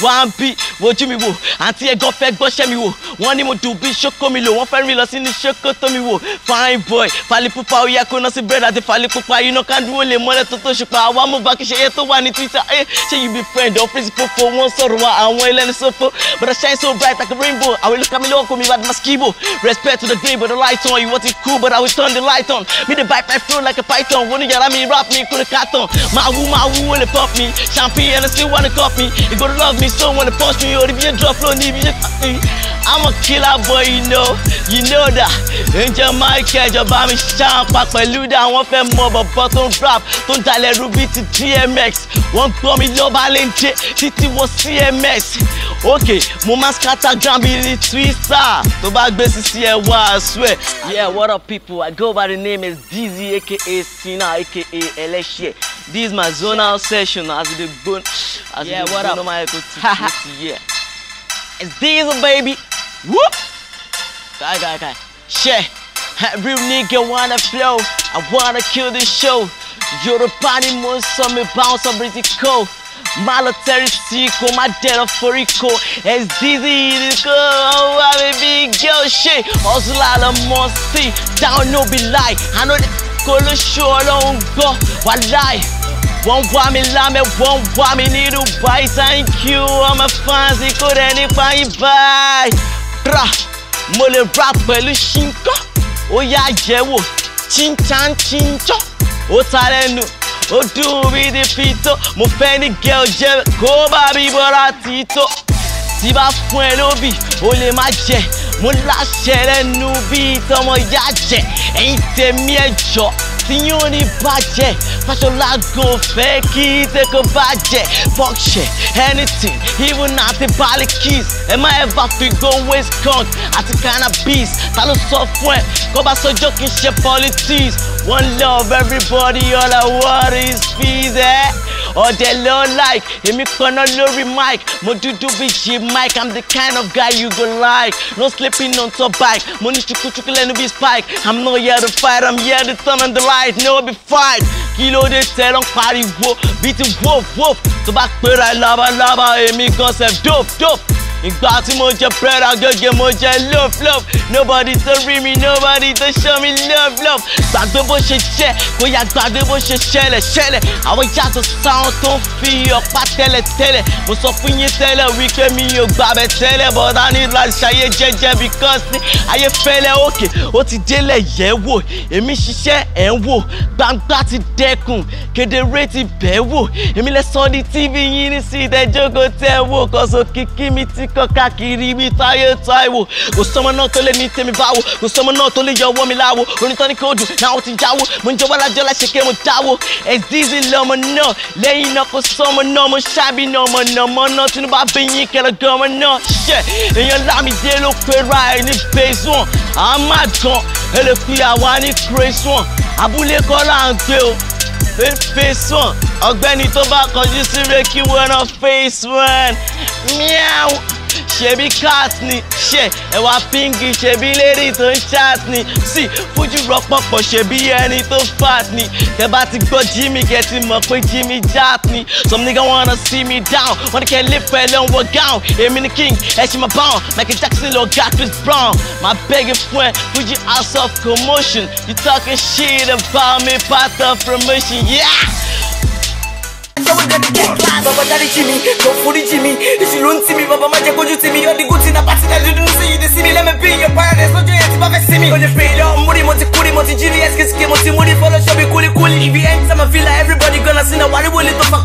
One beat, wojú mi wò, àǹtí ẹ̀gán fẹ́ gbọ́ṣẹ́ mi wò. Wọ́n ní mo dùn bí ṣókó mi lò, wọ́n fẹ́ rìn lọ sí ní ṣókó tó mi wò. Fine boy, fali pupa ó yẹ kó ná sí bread àti fali pupa. Iná kándúró lè mọ́lẹ̀ tó tó ṣùpá. Àwa mú bá kí ṣe yẹ tó wà ní Twitter. Ṣé you be friend or principal for wọ́n sọ̀rọ̀ wa àwọn ẹlẹ́ni sọ́fọ́. But I shine so bright like a rainbow. I will look at me look me bad maskibo. Respect to the green but the light on. You want it cool but I will turn the light on. Me the bite my flow like a python. When you yell at me rap me, could a carton. My woo will pop me. Champagne and I still wanna cop me. You gotta love me so wanna punch me. Or if you drop flow, need me. I'm a killer boy, you know that. Angel Michael, just buy me champagne. Peluda, I want fẹ́ mọ̀ but bottom rap. Don't dalẹ̀ Ruby to DMX. Wọ́n gbọ́ mi lọ balẹ̀ títí wọ CMX. Okay, mo máa scatter ground bí ní Twitter. Tó bá gbé sí ẹ wá, I swear. Yeah, what up people? I go by the name is DZ aka Sina aka Eleshe. This is my zonal session as the bone. Yeah, what up? Yeah. It's Diesel baby. Whoop! Guy. Share. Real nigga wanna flow. I wanna kill this show. You're the party most of me bounce up pretty cold. Military sequel, my dead of Forico. It's dizzy, oh, I'm a big girl shit. Hustle out of Monty, down no be lie. I know the color show don't go. What lie? One want me lame, one want me need to buy. Thank you, I'm a fancy, could anybody buy? Bra, mole rap, pelu shinko. Oh yeah, jewo, chinchan chincho. Oh talenu. Ó dùn bí di fito, mo fẹ́ ní girl jẹ́ kó bá bí bọ́ra tító. Tí bá fún ẹ lóbì, ó lè má jẹ. Mo láṣẹ lẹ́nu bí tọmọ yá jẹ. Ẹ̀yin tèmi ẹ̀jọ̀ tí yóò ní bàjẹ́. Fáṣọlá gan fẹ́ kí tẹ́kọ̀ bàjẹ́. Fuck shit, anything, even àti bali kiss. Ẹ má ever fi go waste conk àti cannabis. Ta ló sọ fún ẹ? Kó bá sọjọ́ kì í ṣe politics. One love everybody, all I want is peace, Ọ̀dẹ̀ ló like, èmi kan náà lórí mic. Mo dúdú bí G Mike, I'm the kind of guy you go like. No sleeping on top bike, mo ní chukuchuku lẹ́nu bí spike. I'm not here to fight, I'm here to turn on the light, no be fight. Kí ló dé tẹ́ lọ́n pariwo, bí ti woof. Tó bá pera lábalábá, èmi gan sef dope. Ìgbà tí mo jẹ bread agége mo jẹ love. Nobody to read me, nobody to show me love. Gbàgbé bó ṣe jẹ́, kó yá gbàgbé bó ṣe ṣẹlẹ̀. Àwọn yàtọ̀ sáwọn tó ń fi ọ̀pá tẹ́lẹ̀. Mo sọ fún yín tẹ́lẹ̀ wípé mi ò gbàbẹ̀ tẹ́lẹ̀. But I need láti ṣayé jẹ́jẹ́ because ní ayé fẹ́lẹ́ òkè. Ó ti délẹ̀ yẹ̀ wò, èmi ṣiṣẹ́ ẹ̀ ń wò. Gbangba ti dẹ́kun, kedere ti bẹ̀ wò. Èmi lẹ sọ ní TV yín ní sí ìtẹ́jókòó tẹ́ wò. Kọ̀sọ̀ kìkì mi ti kọ́ káàkiri bí táyé táìwò. Kò sọmọ náà tó lè ní tèmi báwo, kò sọmọ náà tó lè yọ ọwọ́ mi láwo. Onítọ́ni kò dùn náà ó ti jáwó, mo ń jọ wá lájọ́ láṣẹ kí mo dáwó. Ẹ̀dízì lọmọ náà, lẹ́yìn náà kò sọmọ náà, mo ṣáàbì náà ọmọ náà tí mo bá bí yín kẹlẹ̀ gan ọmọ náà. Ṣé èèyàn Lámídé ló pera ẹ̀ ní phase 1? À ń má gan, ẹ lè fi àwa ní craze 1. Abúlé kọ́ là ń gbé o. Phase 1, ọ̀gbẹ́ni tó bá kọjú sí rẹ̀ kí wọ́n náà phase 1. Meow. Ṣebí cat ni, ṣe ẹwà pinky, ṣebí lady tó ń chat ni. Sí Fuji rọpọpọ ṣebí ẹni tó fat ni. Kẹ bá ti gbọ́ Jimmy kẹ ti mọ̀ pé Jimmy Jat ni. Some nigga wanna see me down, wọ́n ní kẹ́ lè fẹ́ lọ́n wọ gown. Èmi ni king, ẹ ṣì máa bound. Michael Jackson lọ ga Chris Brown. Máa bẹ́gì fún ẹ, Fuji house of commotion. You talking shit about me, part of promotion, yeah! Baba daddy Jimmy, don't fool Jimmy. If you don't see me, Baba ma go you see me. You're the good thing about it that you don't see. You see me, let me be your parents. No joy, you never see me. When you pay down, money, Jimmy, excuse me, money, follow, show me, cool. If you enter my villa, everybody gonna see now. Why you will it to fuck with